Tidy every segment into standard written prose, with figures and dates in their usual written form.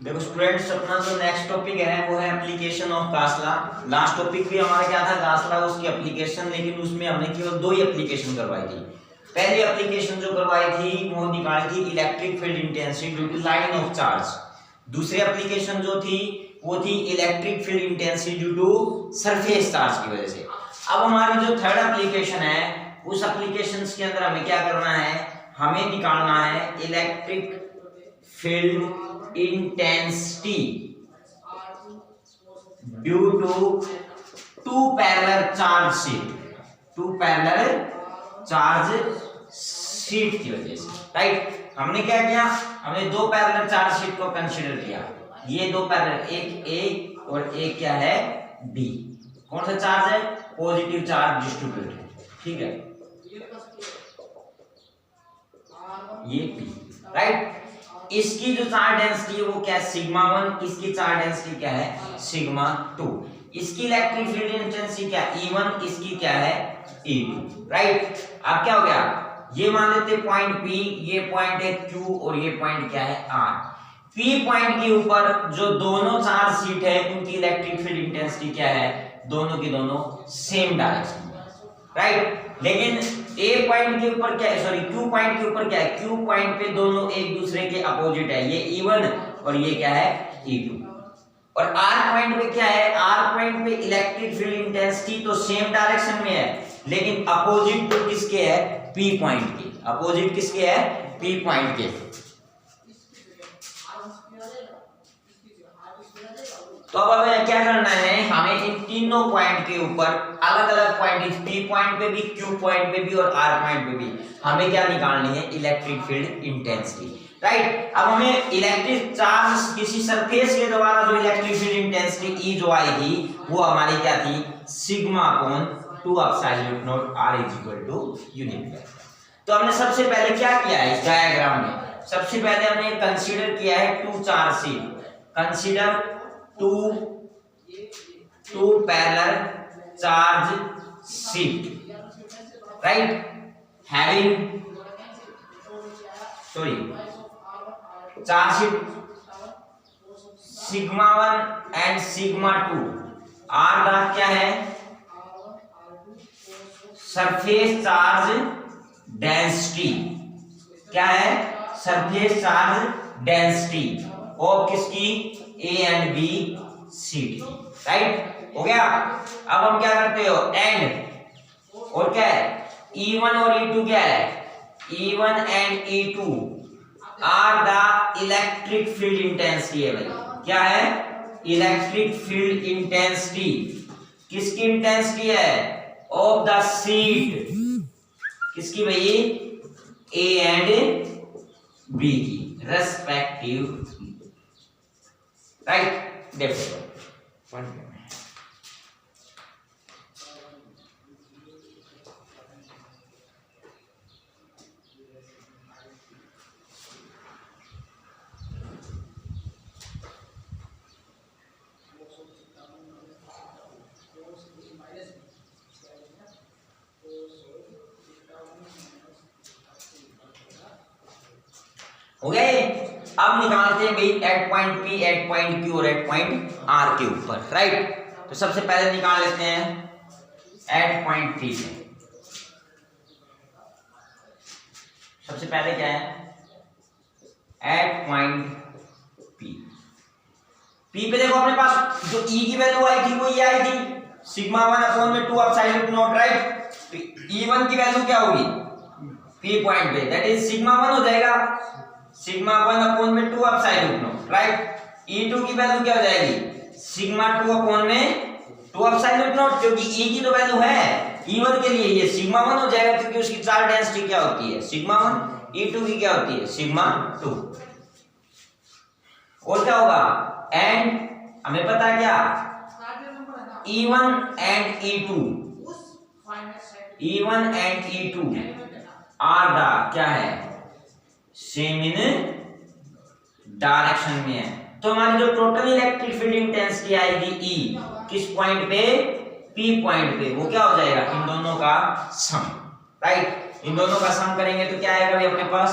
देखो स्टूडेंट्स, अपना जो नेक्स्ट टॉपिक है वो है application of Gauss law. Last topic भी हमारा क्या था, गाउस लॉ, उसकी एप्लीकेशन, लेकिन उसमें हमने केवल 2 ही एप्लीकेशन करवाई थी। पहली एप्लीकेशन जो करवाई थी वो निकाली थी electric field intensity due to line of charge. दूसरी एप्लीकेशन जो थी वो थी electric field intensity due to surface charge की वजह से। अब हमारी जो थर्ड एप्लीकेशन है, उस एप्लीकेशन के अंदर हमें क्या करना है, हमें निकालना है electric field intensity due to two parallel charge sheet की वजह से, राइट। हमने क्या किया, हमने 2 पैरेलल चार्ज शीट को कंसीडर किया। ये 2 पैरेलल, एक A और एक क्या है B। कौन सा चार्ज है, पॉजिटिव चार्ज डिस्ट्रीब्यूटेड, ठीक है, ये P, राइट। इसकी जो चार्ज डेंसिटी है वो क्या है, सिग्मा 1, इसकी चार्ज डेंसिटी क्या है, सिग्मा 2। इसकी इलेक्ट्रिक फील्ड इंटेंसिटी क्या है, E1, इसकी क्या है, E2, राइट। अब क्या हो गया, ये मान लेते पॉइंट P, ये पॉइंट है Q और ये पॉइंट क्या है R। P पॉइंट के ऊपर जो दोनों चार्ज शीट है उनकी इलेक्ट्रिक फील्ड इंटेंसिटी क्या है, दोनों की दोनों सेम डायरेक्शन में, राइट। लेकिन A पॉइंट के ऊपर क्या है, सॉरी Q पॉइंट के ऊपर क्या है, Q पॉइंट पे दोनों एक दूसरे के अपोजिट है, ये E1 और ये क्या है E2। और R पॉइंट पे क्या है, R पॉइंट पे इलेक्ट्रिक फील्ड इंटेंसिटी तो सेम डायरेक्शन में है, लेकिन अपोजिट तो किसके है, P पॉइंट के, अपोजिट किसके है, P पॉइंट के। तो अब हमें क्या करना है, हमें इन तीनों पॉइंट के ऊपर अलग अलग पॉइंट, P पॉइंट पे भी, Q पॉइंट पे भी और R पॉइंट पे भी हमें क्या निकालनी है, इलेक्ट्रिक फील्ड इंटेंसिटी, राइट। अब हमें इलेक्ट्रिक चार्ज किसी सरफेस के द्वारा जो इलेक्ट्रिक फील्ड इंटेंसिटी E जो आएगी वो हमारी क्या थी, sigma upon 2 epsilon not R is equal to unit. तो हमने सबसे पहले क्या किया है इस डायग्राम में, सबसे पहले हमने कंसीडर किया है 2 charge sheet, consider two parallel charge sheet, right, having charge sheet sigma 1 and sigma 2 are the क्या है, सरफेस चार्ज डेंसिटी, क्या है, सरफेस चार्ज डेंसिटी ऑफ किसकी, A and B sheet, right, हो गया। अब हम क्या करते हो, एंड और क्या है, E1 और E2 क्या है, E1 and E2 are the electric field intensity है भाई, क्या है, इलेक्ट्रिक फील्ड इंटेंसिटी, किसकी इंटेंसिटी है, ऑफ द शीट, किसकी भाई, A एंड B की रेस्पेक्टिव, राइट। देखो हो गए। अब निकालते हैं भाई at point P, at point Q और एट पॉइंट R के ऊपर, राइट। तो सबसे पहले निकाल लेते हैं एट पॉइंट P में। सबसे पहले क्या है, एट पॉइंट P पे देखो अपने पास जो E की वैल्यू आई थी वो ये आई थी, सिग्मा 1 अपॉन में 2 एप्सिलॉन नॉट, राइट। E1 की वैल्यू क्या होगी P पॉइंट पे, दैट इज सिग्मा 1 हो जाएगा, सिग्मा 1 अपॉन में 2 एप्सिलॉन नॉट, राइट। E2 की वैल्यू क्या हो जाएगी, सिग्मा 2 अपॉन में 2 एप्सिलॉन नॉट, क्योंकि E की तो वैल्यू है E1 के लिए, ये सिग्मा 1 हो जाएगा क्योंकि उसकी चार्ज डेंसिटी क्या होती है, सिग्मा 1। E2 की क्या होती है, सिग्मा 2। और क्या होगा, एंड हमें पता है क्या, E1 and E2, E1 and E2 are the क्या है, सेम इन डायरेक्शन में है। तो हमारी जो टोटल इलेक्ट्रिक फील्ड इंटेंसिटी आएगी ई, किस पॉइंट पे, पी पॉइंट पे, वो क्या हो जाएगा, इन दोनों का सम, राइट। इन दोनों का सम करेंगे तो क्या आएगा भाई अपने पास,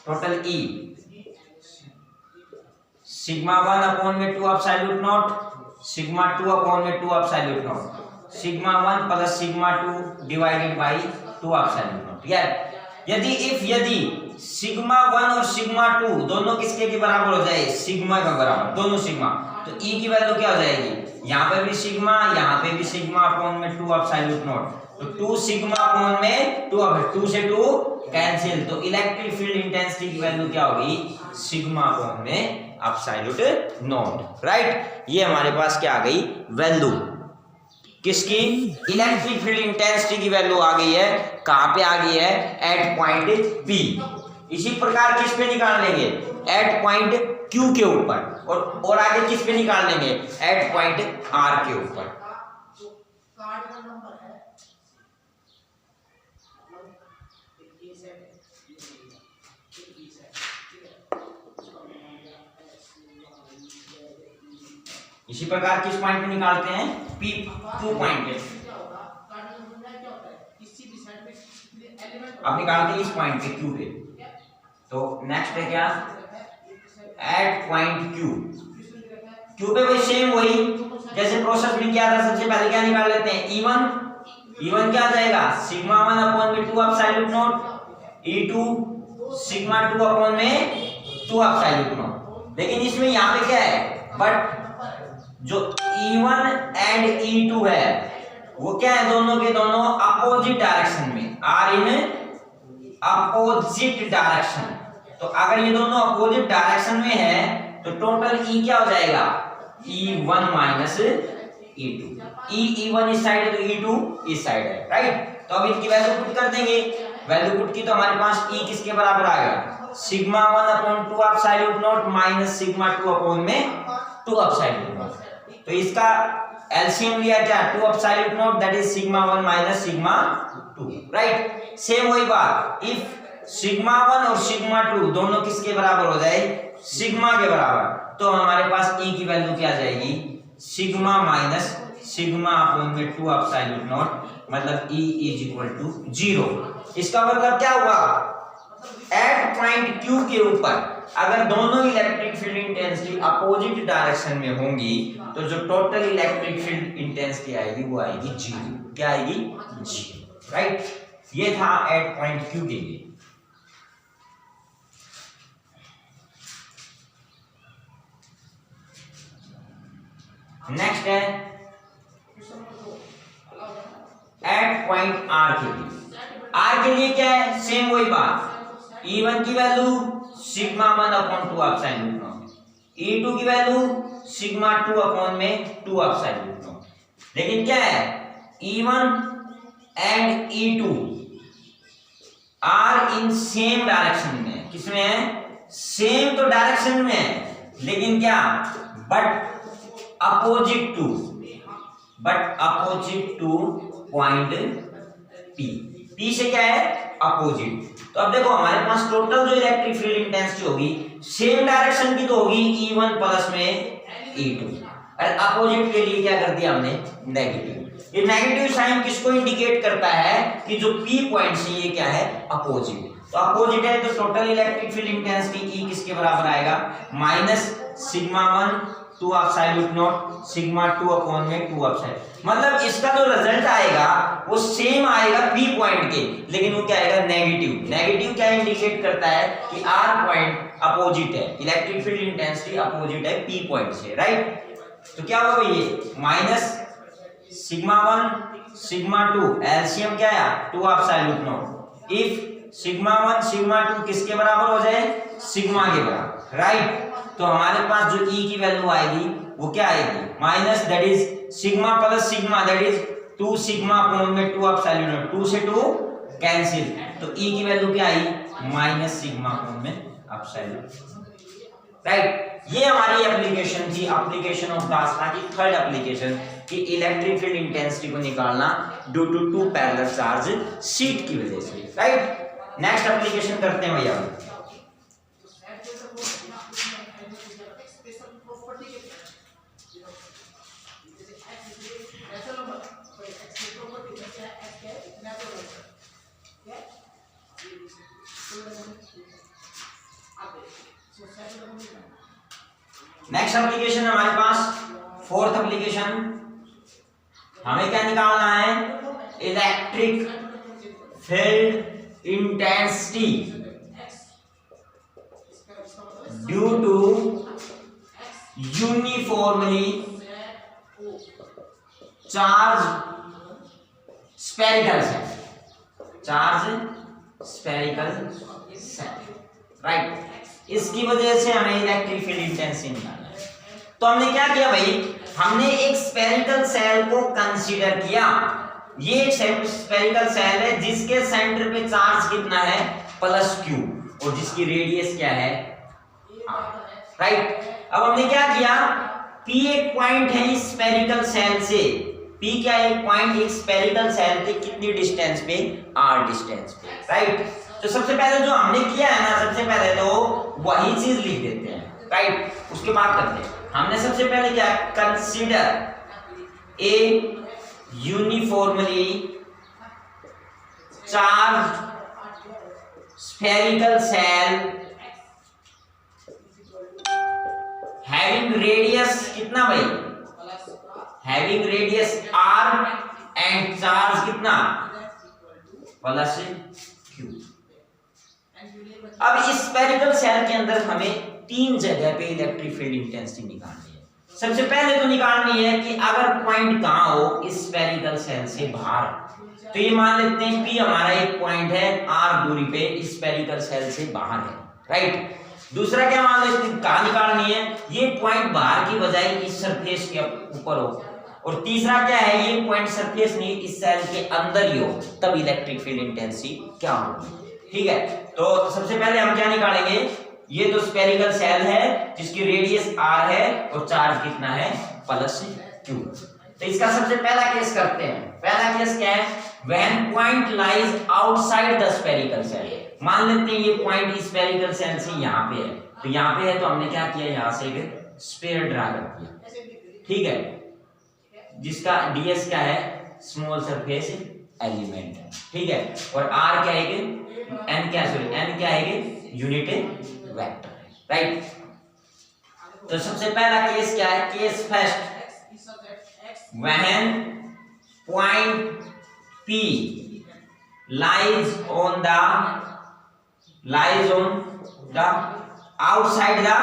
टोटल ई सिग्मा 1 अपॉन में 2 एप्सिलॉन नॉट, सिग्मा 2 अपॉन में 2 epsilon not, sigma 1 plus sigma 2 divided by 2 epsilon not. यदि सिग्मा 1 और सिग्मा 2 दोनों किसके के बराबर हो जाए, सिग्मा का बराबर, दोनों सिग्मा, तो ई की वैल्यू क्या हो जाएगी, यहाँ पे भी सिग्मा, यहाँ पे भी सिग्मा अपॉन में 2 एप्सिलॉन नॉट, तो 2 सिग्मा अपॉन में 2 से 2 कैंसिल, तो इलेक्ट्रिक फील्ड इंटेंसिटी की वैल्यू क्या होगी, सिग्मा अपॉन में एप्सिलॉन नॉट, राइट। ये हमारे पास क्या आ गई, वैल्यू किसकी, इलेक्ट्रिक फील्ड इंटेंसिटी की वैल्यू आ गई है, कहां पे आ गई है, एट पॉइंट पी। इसी प्रकार किस पे निकाल लेंगे, एट पॉइंट क्यू के ऊपर, और आगे किस पे निकाल लेंगे, एट पॉइंट आर के ऊपर। इसी प्रकार किस पॉइंट पे निकालते हैं, पी क्यू पॉइंट पे, अब निकालते हैं इस पॉइंट पे क्यू पे। तो नेक्स्ट है क्या, एट पॉइंट क्यू, क्यू पे भाई सेम वही जैसे प्रोसेस में किया था, सबसे पहले क्या निकाल लेते हैं, E1 क्या आ जाएगा, सिग्मा 1 अपॉन में 2 epsilon not, E2 sigma 2 upon में 2 एप्सिलॉन नॉट। लेकिन इसमें यहाँ पे क्या है, बट जो E1 एंड E2 है वो क्या है, दोनों के दोनों अपोजिट डायरेक्शन में, आर इन अपोजिट डायरेक्शन। तो अगर ये दोनों अपोजिट डायरेक्शन में है तो टोटल E क्या हो जाएगा, E1 माइनस E2, E1 इस साइड है तो E2 इस साइड है, राइट। तो अब इनकी वैल्यू पुट कर देंगे, वैल्यू पुट की तो हमारे पास E किसके बराबर आ गया, sigma 1 upon 2 epsilon not minus sigma 2 upon में 2 एप्सिलॉन नॉट। तो इसका एलसीएम लिया क्या, 2 epsilon not, that is sigma 1 minus sigma 2, right. Same वही बात, इफ सिग्मा 1 और सिग्मा 2 दोनों किसके बराबर हो जाए, सिग्मा के बराबर, तो हमारे पास E की वैल्यू क्या आ जाएगी, सिग्मा माइनस सिग्मा अपॉन में 2 एप्सिलॉन नॉट, मतलब E इज इक्वल टू 0। इसका मतलब क्या हुआ, एट पॉइंट Q के ऊपर अगर दोनों electric field intensity opposite direction में होंगी तो जो टोटल इलेक्ट्रिक फील्ड इंटेंसिटी आएगी वो आएगी 0। क्या आएगी, 0, राइट। ये था एट पॉइंट Q के लिए। नेक्स्ट है एट पॉइंट R के लिए। R के लिए क्या है, सेम वही बात, E1 की value sigma 1 upon 2 epsilon not, E2 की वैल्यू सिग्मा 2 अपॉन में 2 एप्सिलॉन नॉट। लेकिन क्या है, E1 and E2 are in same direction में, किसमें है, सेम तो डायरेक्शन में है, लेकिन क्या, but opposite two point P से क्या है, अपोजिट। तो अब देखो हमारे पास टोटल जो इलेक्ट्रिक फील्ड इंटेंसिटी होगी सेम डायरेक्शन की तो होगी E1 प्लस में E2, और अपोजिट के लिए क्या कर दिया हमने, नेगेटिव। ये नेगेटिव साइन किसको इंडिकेट करता है कि जो P पॉइंट से ये क्या है, अपोजिट। तो अपोजिट है तो total electric field intensity E किसके बराबर आएगा, minus sigma 1 2 epsilon not sigma 2 upon में 2 एप्सिलॉन। मतलब इसका जो रिजल्ट आएगा वो सेम आएगा P पॉइंट के, लेकिन वो क्या आएगा, नेगेटिव। नेगेटिव क्या इंडिकेट करता है कि R पॉइंट अपोजिट है, इलेक्ट्रिक फील्ड इंटेंसिटी अपोजिट है P पॉइंट से, राइट। तो क्या होगा, ये माइनस सिग्मा 1 सिग्मा 2, एलसीएम क्या है, 2 epsilon not. If sigma 1 sigma 2 किसके बराबर हो जाए, सिग्मा के बराबर, राइट। तो हमारे पास जो E की वैल्यू आएगी वो क्या आएगी, minus that is sigma plus sigma, that is 2 sigma upon में 2 एप्सिलॉन नॉट, 2 से 2 कैंसिल, तो E की वैल्यू क्या आई, माइनस सिग्मा अपॉन में एप्सिलॉन, राइट। ये हमारी एप्लीकेशन थी, एप्लीकेशन ऑफ दास्ता की थर्ड एप्लीकेशन कि इलेक्ट्रिक फील्ड इंटेंसिटी को निकालना due to 2 parallel charge sheet की वजह से, राइट। नेक्स्ट एप्लीकेशन करते हैं भैया। नेक्स्ट एप्लीकेशन है हमारे पास फोर्थ एप्लीकेशन, हमें क्या निकालना है, electric field intensity due to uniformly charge spherical shell, charge spherical shell, right. इसकी वजह से हमें इलेक्ट्रिक फील्ड इंटेंसिटी निकालना है। तो हमने क्या किया भाई, हमने एक स्फेरिकल सेल को कंसीडर किया। ये एक स्फेरिकल सेल है जिसके सेंटर पे चार्ज कितना है, +q, और जिसकी रेडियस क्या है, राइट। अब हमने क्या किया, P एक पॉइंट है इस स्फेरिकल सेल से, P क्या है, एक पॉइंट एक स्फेरिकल सेल पे कितनी डिस्टेंस पे, r डिस्टेंस पे, राइट। तो सबसे पहले जो हमने किया है ना, सबसे पहले तो वही चीज लिख देते हैं, राइट। उसके बाद करते हैं, हमने सबसे पहले क्या, consider a uniformly charge spherical cell having radius कितना भाई, having radius r and charge कितना, +q। अब इस स्फेरिकल सेल के अंदर हमें 3 जगह पे इलेक्ट्रिक फील्ड इंटेंसिटी निकालनी है। सबसे पहले तो निकालनी है कि अगर पॉइंट कहां हो इस स्फेरिकल सेल से बाहर, तो ये मान लेते हैं P हमारा एक पॉइंट है r दूरी पे इस स्फेरिकल सेल से बाहर है, राइट। दूसरा क्या मान लेते हैं, कहां निकालनी है, ये पॉइंट बाहर की बजाय इस सरफेस के ऊपर हो, और तीसरा क्या है, ये पॉइंट सरफेस नहीं इस सेल के अंदर ही हो, तब इलेक्ट्रिक फील्ड इंटेंसिटी क्या होगी, ठीक है। तो सबसे पहले हम क्या निकालेंगे, ये तो स्फेरिकल सेल है जिसकी रेडियस r है और चार्ज कितना है, +q। तो इसका सबसे पहला केस करते हैं। पहला केस क्या है, when point lies outside the spherical shell. मान लेते हैं ये पॉइंट इस स्फेरिकल सेल से यहाँ पे है, तो यहाँ पे है तो हमने क्या किया, यहाँ से एक स्फीयर ड्रा कर दिया, ठीक है, जिसका ds क्या है, स्मॉल सरफेस एलिमेंट है, ठीक है, और r क्या है, n क्या है, यूनिट वेक्टर, राइट। तो सबसे पहला केस क्या है, case first, when point P lies on the outside the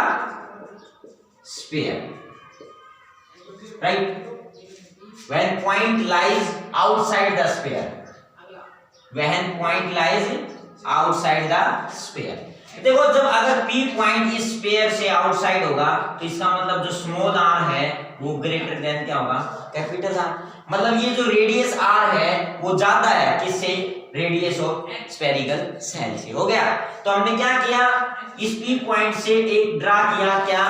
sphere, right? When point lies outside the sphere, when point lies outside the sphere, देखो जब अगर P पॉइंट इस स्फीयर से आउटसाइड होगा तो इसका मतलब जो स्मॉल r है वो ग्रेटर देन क्या होगा, कैपिटल R। मतलब ये जो रेडियस r है वो ज्यादा है किससे, रेडियस ऑफ स्फेरिकल सेल से, हो गया। तो हमने क्या किया, इस P पॉइंट से एक ड्रा किया, क्या,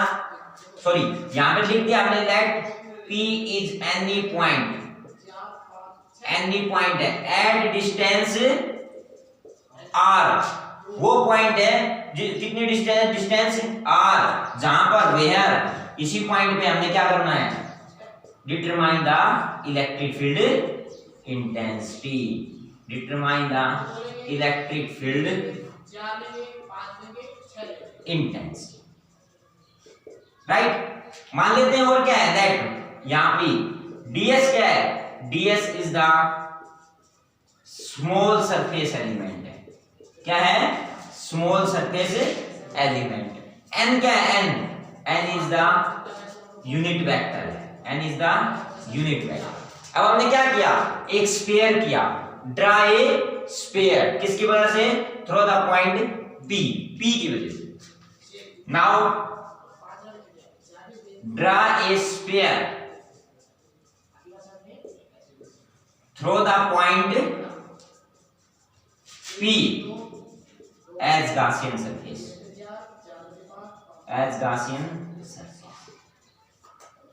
सॉरी यहां पे लिख दिया हमने, let P is any point है एट डिस्टेंस r, वो पॉइंट है कितनी डिस्टेंस r, जहां पर वेयर, इसी पॉइंट पे हमने क्या करना है, determine the electric field intensity, determine the electric field intensity, right. मान लेते हैं और क्या है, दैट यहां पे ds क्या है, ds is the small surface element है, क्या है, स्मॉल सरफेस एलिमेंट। n क्या है, n is the unit vector है, n is the unit vector. अब हमने क्या किया, एक स्फीयर किया, ड्रा ए स्फीयर, किसकी वजह से, थ्रू द पॉइंट P की वजह से। Now draw a sphere through the point P as Gaussian surface,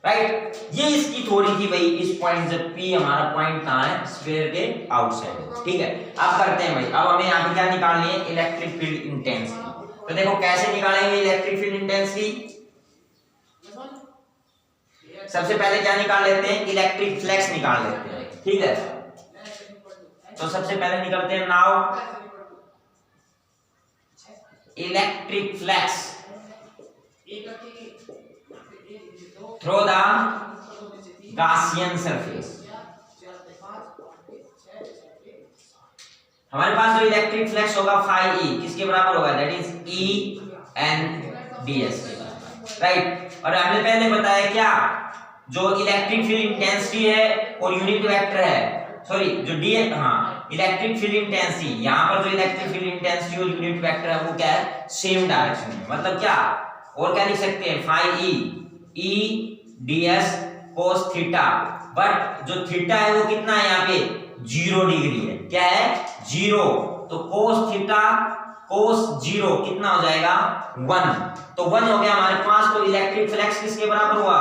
right. ये इसकी थ्योरी थी भाई, इस पॉइंट से P हमारा पॉइंट कहां है, स्फीयर के आउटसाइड, ठीक है। अब करते हैं भाई, अब हमें यहाँ पे क्या निकालनी है, इलेक्ट्रिक फील्ड इंटेंसिटी। तो देखो कैसे निकालेंगे इलेक्ट्रिक फील्ड इंटेंसिटी, सबसे पहले क्या निकाल लेते हैं, इलेक्ट्रिक फ्लक्स निकाल लेते हैं, ठीक है। तो सबसे पहले निकालते हैं now electric flux through the Gaussian surface. हमारे पास जो इलेक्ट्रिक फ्लक्स होगा phi e किसके बराबर होगा, that is E n ds के बराबर, राइट। और हमने पहले बताया क्या, जो इलेक्ट्रिक फील्ड इंटेंसिटी है और यूनिट वेक्टर है, सॉरी जो डी, हाँ इलेक्ट्रिक फील्ड इंटेंसिटी, यहाँ पर जो इलेक्ट्रिक फील्ड इंटेंसिटी और यूनिट वेक्टर है वो क्या है, सेम डायरेक्शन में। मतलब क्या, और क्या लिख सकते हैं, phi e ds cos theta, but जो थीटा है वो कितना है यहाँ पे 0 डिग्री है, क्या है 0, तो cos थीटा cos 0 कितना हो जाएगा 1, तो 1 हो गया हमारे पास। तो इलेक्ट्रिक फ्लक्स किसके बराबर हुआ,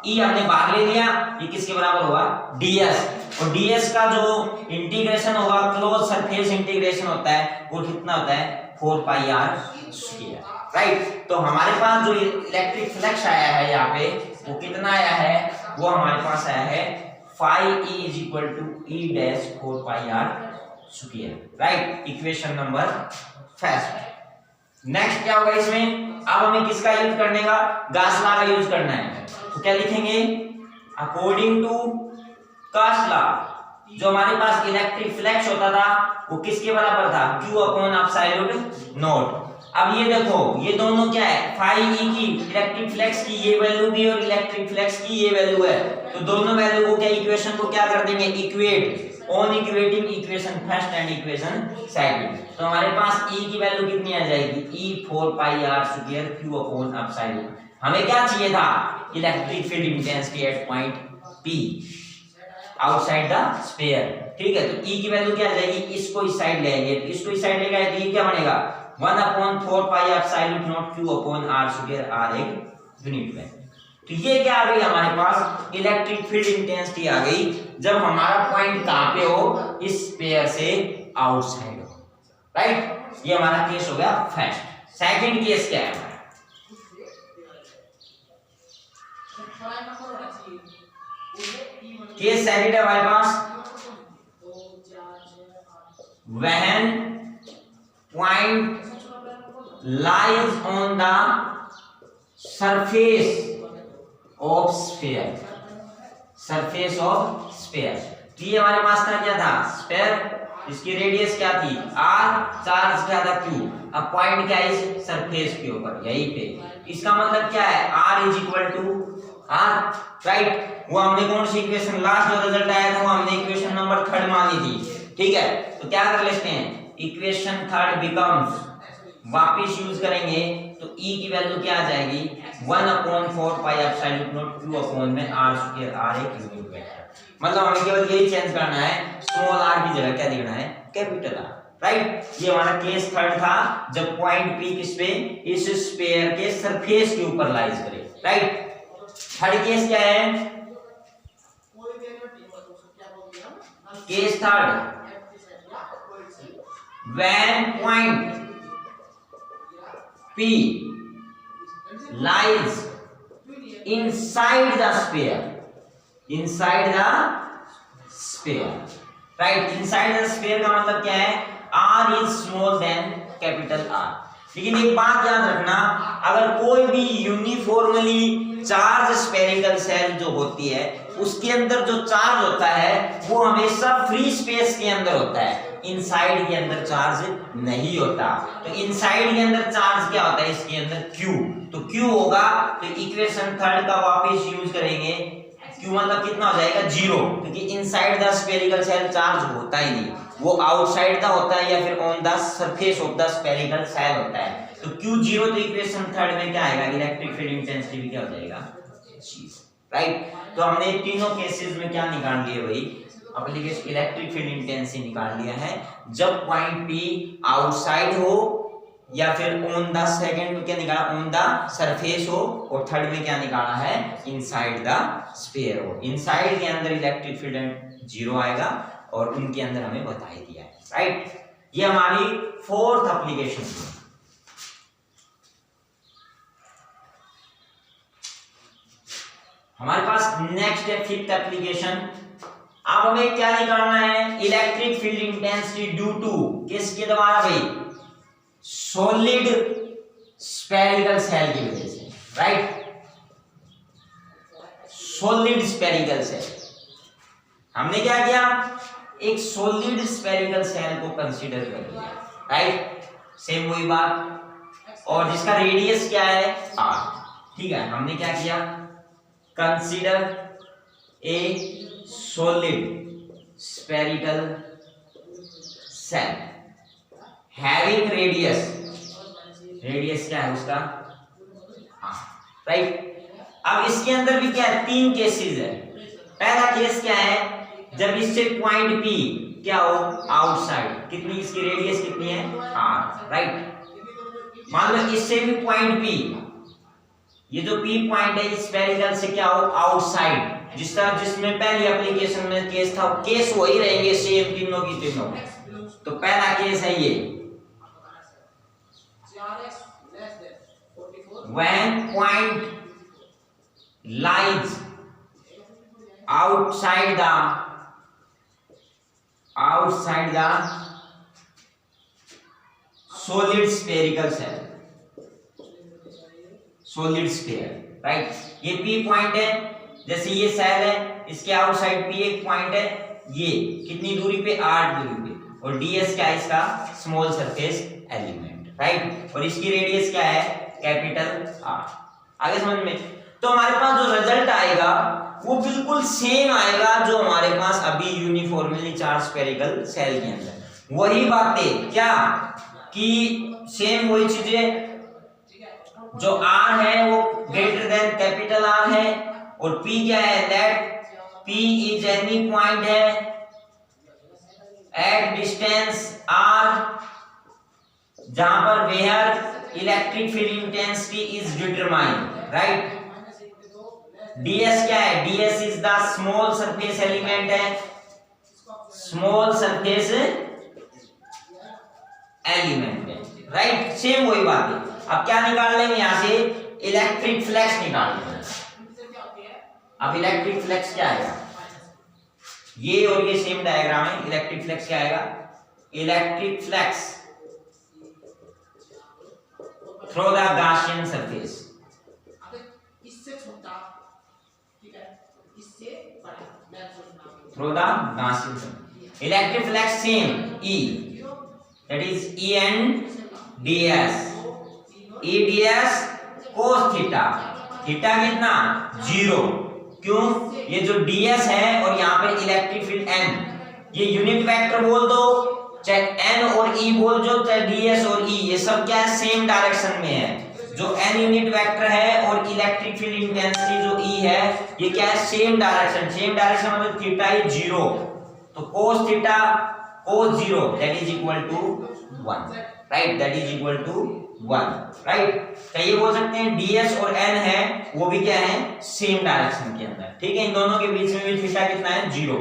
E हमने बाहर ले लिया, ये किसके बराबर हुआ ds, और ds का जो इंटीग्रेशन होगा क्लोज सरफेस इंटीग्रेशन होता है वो कितना होता है 4 pi r स्क्वायर, राइट। तो हमारे पास जो इलेक्ट्रिक फ्लक्स आया है यहाँ पे वो कितना आया है, वो हमारे पास आया है phi e is equal to E dash 4 pi r square, right. Equation number first. Next क्या होगा इसमें, अब हमें किसका यूज करने का, गास लॉ का यूज करना है। तो क्या लिखेंगे, अकॉर्डिंग टू गास लॉ जो हमारे पास इलेक्ट्रिक फ्लक्स होता था वो किसके बराबर था, Q अपॉन एप्सिलॉन नॉट। अब ये देखो ये दोनों क्या है, phi e की इलेक्ट्रिक फ्लक्स की ये वैल्यू भी और इलेक्ट्रिक फ्लक्स की ये वैल्यू है, तो दोनों वैल्यू को क्या इक्वेशन को क्या कर देंगे, equate, on equating equation first and equation second. तो हमारे पास E की वैल्यू कितनी आ जाएगी, E 4 pi r square Q upon epsilon. हमें क्या चाहिए था, electric field intensity at point P outside the sphere, ठीक है। तो E की वैल्यू क्या आ जाएगी, इसको इस साइड ले आएंगे, तो इसको इस साइड ले गए तो ये क्या बनेगा 1 upon 4 pi epsilon not Q upon r square, r एक यूनिट में। तो ये क्या आ गई हमारे पास, इलेक्ट्रिक फील्ड इंटेंसिटी आ गई जब हमारा पॉइंट कहां पे हो, इस स्फीयर से आउटसाइड हो, राइट। ये हमारा केस हो गया फर्स्ट। सेकंड केस क्या है, केस सेकंड है हमारे पास, when point lies on the surface of sphere, surface of sphere. तो ये हमारे पास था क्या था, स्फीयर, इसकी रेडियस क्या थी r, चार्ज क्या था q, अब पॉइंट क्या है इस सरफेस के ऊपर यहीं पे। इसका मतलब क्या है, r is equal to r, right. वो हमने कौन सी इक्वेशन, लास्ट जो रिजल्ट आया था वो हमने इक्वेशन नंबर 3 मान ली थी, ठीक है। तो क्या कर लेते हैं, इक्वेशन 3 बिकम्स, वापिस यूज करेंगे तो E की वैल्यू क्या आ जाएगी 1 upon 4 pi epsilon not Q upon में r स्क्वायर, r एक यूनिट वेक्टर। मतलब हमें केवल यही चेंज करना है, स्मॉल r की जगह क्या देना है, कैपिटल R, राइट। ये हमारा केस 3 था जब पॉइंट P किस पे, इस स्फीयर के सरफेस के ऊपर लाइज करे, राइट। थर्ड केस क्या है, case 3 when point P lies inside the sphere, inside the sphere, right। inside the sphere का मतलब क्या है, r is small than capital R। लेकिन एक बात याद रखना, अगर कोई भी यूनिफॉर्मली चार्ज स्फेरिकल सेल जो होती है उसके अंदर जो चार्ज होता है वो हमेशा फ्री स्पेस के अंदर होता है, इनसाइड के अंदर चार्ज नहीं होता। तो इनसाइड के अंदर चार्ज क्या होता है, इसके अंदर Q, तो Q होगा, तो इक्वेशन 3 का वापस यूज करेंगे, Q मतलब कितना हो जाएगा 0, क्योंकि inside the spherical shell charge होता ही नहीं, वो आउटसाइड दा होता है या फिर on the surface of the spherical shell होता है। तो Q 0, तो इक्वेशन 3 में क्या आएगा, इलेक्ट्रिक फील्ड इंटेंसिटी भी क्या हो जाएगा 0, राइट। तो हमने तीनों केसेस में क्या निकाल लिए भाई, एप्लीकेशन इलेक्ट्रिक फील्ड इंटेंसिटी निकाल लिया है जब पॉइंट P आउटसाइड हो या फिर ऑन द, सेकंड में क्या निकाला, ऑन द सरफेस हो, और थर्ड में क्या निकाला है, इनसाइड द स्फीयर हो। इनसाइड के अंदर इलेक्ट्रिक फील्ड 0 आएगा और उनके अंदर हमें बता ही दिया है, राइट। ये हमारी फोर्थ एप्लीकेशन है। हमारे पास नेक्स्ट है फिफ्थ एप्लीकेशन। अब हमें क्या निकालना है, electric field intensity due to किसके द्वारा भाई, सॉलिड स्फेरिकल सेल की वजह से, राइट। सॉलिड स्फेरिकल सेल, हमने क्या किया, एक सॉलिड स्फेरिकल सेल को कंसीडर कर लिया, राइट। सेम वही बात, और जिसका रेडियस क्या है r, ठीक है। हमने क्या किया, consider a solid spherical shell having radius, radius क्या है उसका r, राइट। अब इसके अंदर भी क्या है, 3 केसेस है। पहला केस क्या है, जब इससे पॉइंट P क्या हो आउटसाइड, कितनी इसकी रेडियस कितनी है r, राइट। मान लो इससे भी पॉइंट P, ये जो P पॉइंट है स्फेरिकल से क्या हो आउटसाइड, जिस तरह जिसमें पहली एप्लीकेशन में केस था, केस वही रहेंगे सेम तीनों की तीनों। तो पहला केस है ये, when point lies outside the solid spherical cell, solid sphere, right. ये P पॉइंट है, जैसे ये सेल है, इसके आउटसाइड P एक पॉइंट है, ये कितनी दूरी पे, 8 दूरी पे, और ds क्या है इसका, स्मॉल सरफेस एलिमेंट, राइट। और इसकी रेडियस क्या है, कैपिटल R। आगे समझ में, तो हमारे पास जो रिजल्ट आएगा वो बिल्कुल सेम आएगा जो हमारे पास अभी यूनिफॉर्मली चार्ज स्फेरिकल सेल के अंदर। वही बातें क्या, कि सेम वही चीजें, जो R है वो ग्रेटर देन कैपिटल R है, और P क्या है, that P is any point है एट डिस्टेंस R जहां पर where electric field intensity is determined, right. ds क्या है, ds is the small surface element है, स्मॉल सरफेस एलिमेंट है, राइट। सेम वही बात है। अब क्या निकाल लेंगे यहां से, इलेक्ट्रिक फ्लक्स निकाल लेंगे। अब इलेक्ट्रिक फ्लक्स क्या आएगा, ये और ये सेम डायग्राम है। इलेक्ट्रिक फ्लक्स क्या आएगा, electric flux through the Gaussian surface, through the Gaussian surface. Electric flux same E, that is E and ds, E ds cos theta, theta कितना 0, क्यों, ये जो ds है और यहाँ पे इलेक्ट्रिक फील्ड n, ये यूनिट वेक्टर बोल दो, चाहे n और e बोल दो, चाहे ds और e, ये सब क्या है, सेम डायरेक्शन में है। जो n यूनिट वेक्टर है और इलेक्ट्रिक फील्ड इंटेंसिटी जो E है, ये क्या है, सेम डायरेक्शन। सेम डायरेक्शन मतलब थीटा इज 0, तो cos theta cos 0 that is equal to 1, right, that is equal to 1, right. तो ये बोल सकते हैं ds और n है वो भी क्या है, सेम डायरेक्शन के अंदर, ठीक है। इन दोनों के बीच में भी थीटा कितना है 0,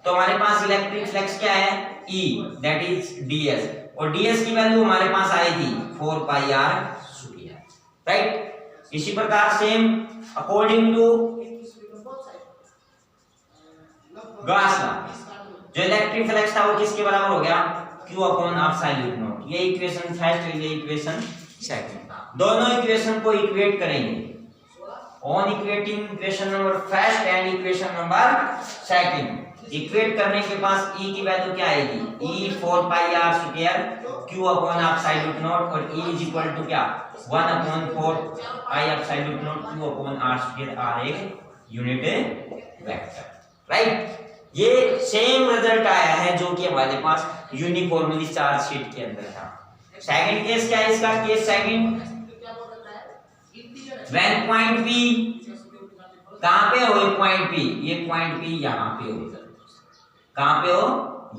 तो हमारे पास इलेक्ट्रिक फ्लक्स क्या है E, दैट इज ds, और ds की वैल्यू हमारे पास आई थी 4 पाई r, राइट। इसी प्रकार same according to Gauss law, जो इलेक्ट्रिक फ्लक्स था वो किसके बराबर हो गया, q अपॉन एप्सिलॉन नॉट। ये इक्वेशन फर्स्ट और ये इक्वेशन सेकंड, दोनों इक्वेशन को इक्वेट करेंगे। On equating equation number first and equation number second, equate करने के पास E की वैल्यू क्या आएगी, E 4 pi r square q upon epsilon not, और E इज इक्वल टू क्या 1 upon 4 pi epsilon not q upon r square, r एक unit vector, right. ये same result आया है जो कि हमारे पास यूनिफॉर्मली चार्ज शीट के अंदर था। सेकंड केस क्या है इसका, case second, when point P कहां पे हो, पॉइंट P, ये पॉइंट P यहां पे हो, कहां पे हो,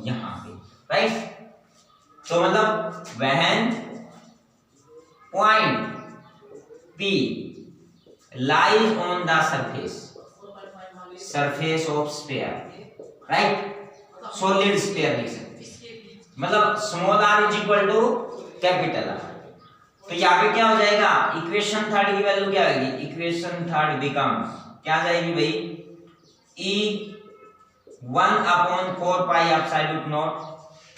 यहां पे, राइट। तो मतलब when point P lies on the surface of sphere, right, solid sphere लिख सकते, मतलब small r is equal to capital R। तो यहाँ पे क्या हो जाएगा, इक्वेशन थर्ड की वैल्यू क्या होगी, इक्वेशन थर्ड बिकम्स क्या आ जाएगी भाई, E 1 upon 4 pi epsilon not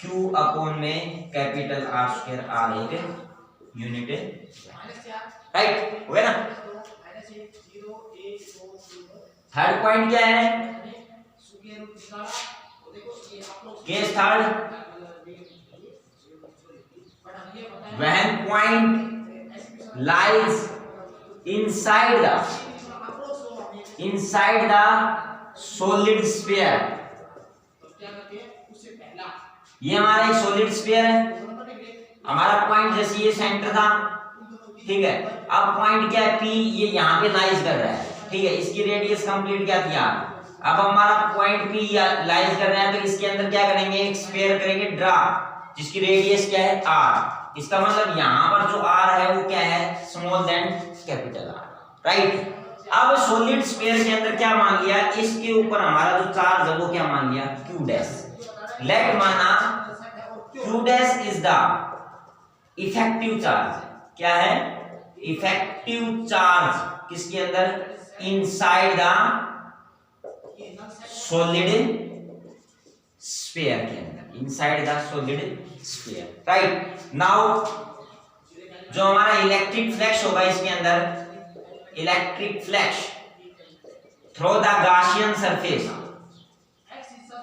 q upon में कैपिटल R स्क्वायर, R एक यूनिट, राइट, हो गया ना। थर्ड पॉइंट क्या है? Case third, when point lies inside the solid sphere, ये हमारा एक सॉलिड स्फीयर है, हमारा पॉइंट जैसे ये सेंटर था, ठीक है। अब पॉइंट क्या है? P, ये यहाँ पे लाइज कर रहा है, ठीक है। इसकी रेडियस कंप्लीट क्या थी R। अब हमारा पॉइंट P लाइज कर रहा है, तो इसके अंदर क्या करेंगे? एक स्फीयर करेंगे ड्रा, जिसकी रेडियस क्या है? R। इसका मतलब यहाँ पर जो R है वो क्या है? Small than capital R, right. अब सॉलिड स्फीयर के अंदर क्या मान लिया? इसके ऊपर हमारा जो चार्ज है वो क्या मान लिया? Q dash. लेट माना Q dash is the effective charge. क्या है? इफेक्टिव चार्ज किसके अंदर? इनसाइड द सॉलिड स्फीयर के अंदर, inside the solid sphere, right. Now जो हमारा इलेक्ट्रिक फ्लक्स होगा इसके अंदर, electric flux through the Gaussian surface,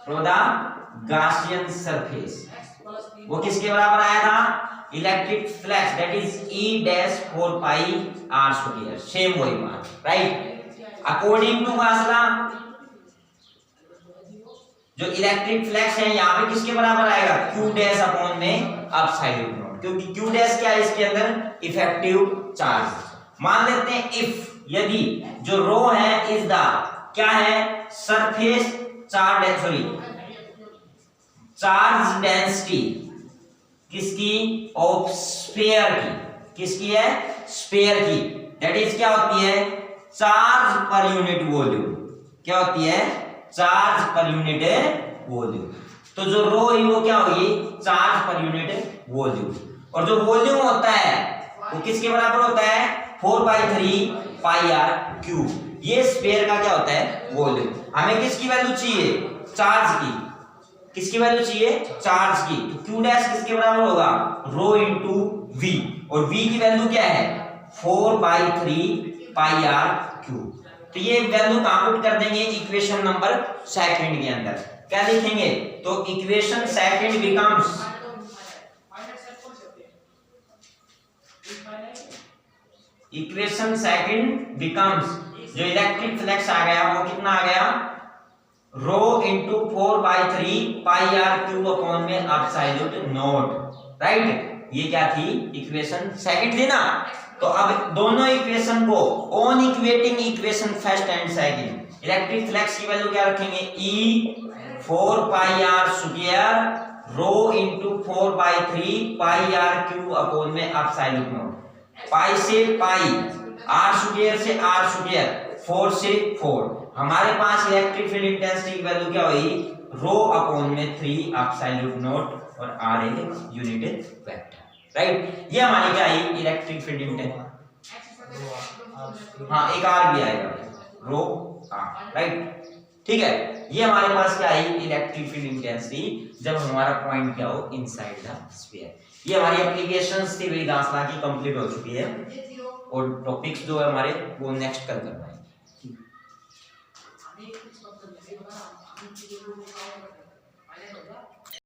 through the Gaussian surface, वो किसके बराबर आया था? Electric flux that is E dash 4 pi R square, same वही मान, राइट। अकॉर्डिंग टू गासला जो इलेक्ट्रिक फ्लक्स है यहाँ पे किसके बराबर आएगा? Q डैश अपॉन में एप्सिलॉन नॉट, क्योंकि Q डैश क्या है इसके अंदर? Effective charge. मान लेते हैं इफ, यदि जो रो है इज द क्या है? Surface charge, sorry charge density किसकी? ऑफ स्फीयर की, किसकी है? स्फीयर की। दैट इज क्या होती है? Charge per unit volume. क्या होती है? Charge per unit volume. तो जो रो है वो क्या होगी? Charge per unit volume. और जो वॉल्यूम होता है वो किसके बराबर होता है? 4/3 पाई R क्यूब। ये स्फीयर का क्या होता है? वॉल्यूम। हमें किसकी वैल्यू चाहिए? चार्ज की। किसकी वैल्यू चाहिए? चार्ज की। तो Q डैश किसके बराबर होगा? रो इंटू V, और V की वैल्यू क्या है? 4/3 पाई R क्यूब। तो ये वैल्यू कहां पुट कर देंगे? इक्वेशन नंबर सेकंड के अंदर। क्या लिखेंगे? तो equation second becomes, equation second becomes, जो इलेक्ट्रिक फ्लक्स आ गया वो कितना आ गया? रो इंटू 4/3 पाई R क्यूब अपॉन में एप्सिलॉन नॉट, राइट। ये क्या थी? इक्वेशन सेकंड थी ना। तो अब दोनों इक्वेशन को on equating equation first and second, electric flux की वैल्यू क्या रखेंगे? E 4 पाई R स्क्वायर रो इंटू 4/3 पाई R क्यूब अपॉन में एप्सिलॉन नॉट। पाई से पाई, R स्क्वायर से R स्क्वायर, 4 से 4। हमारे पास इलेक्ट्रिक फील्ड इंटेंसिटी की वैल्यू क्या हुई? रो अपॉन में 3 एप्सिलॉन नॉट, और R एक यूनिट वेक्टर, राइट। ये हमारी क्या आई? Electric field intensity. हाँ, एक R भी आएगा, रो R, राइट, ठीक है। ये हमारे पास क्या आई? इलेक्ट्रिक फील्ड इंटेंसिटी, जब हमारा पॉइंट क्या हो? Inside the sphere. ये हमारी एप्लीकेशंस थी, वही दासला की कंप्लीट हो चुकी है, और टॉपिक्स जो है हमारे वो नेक्स्ट कल करना है।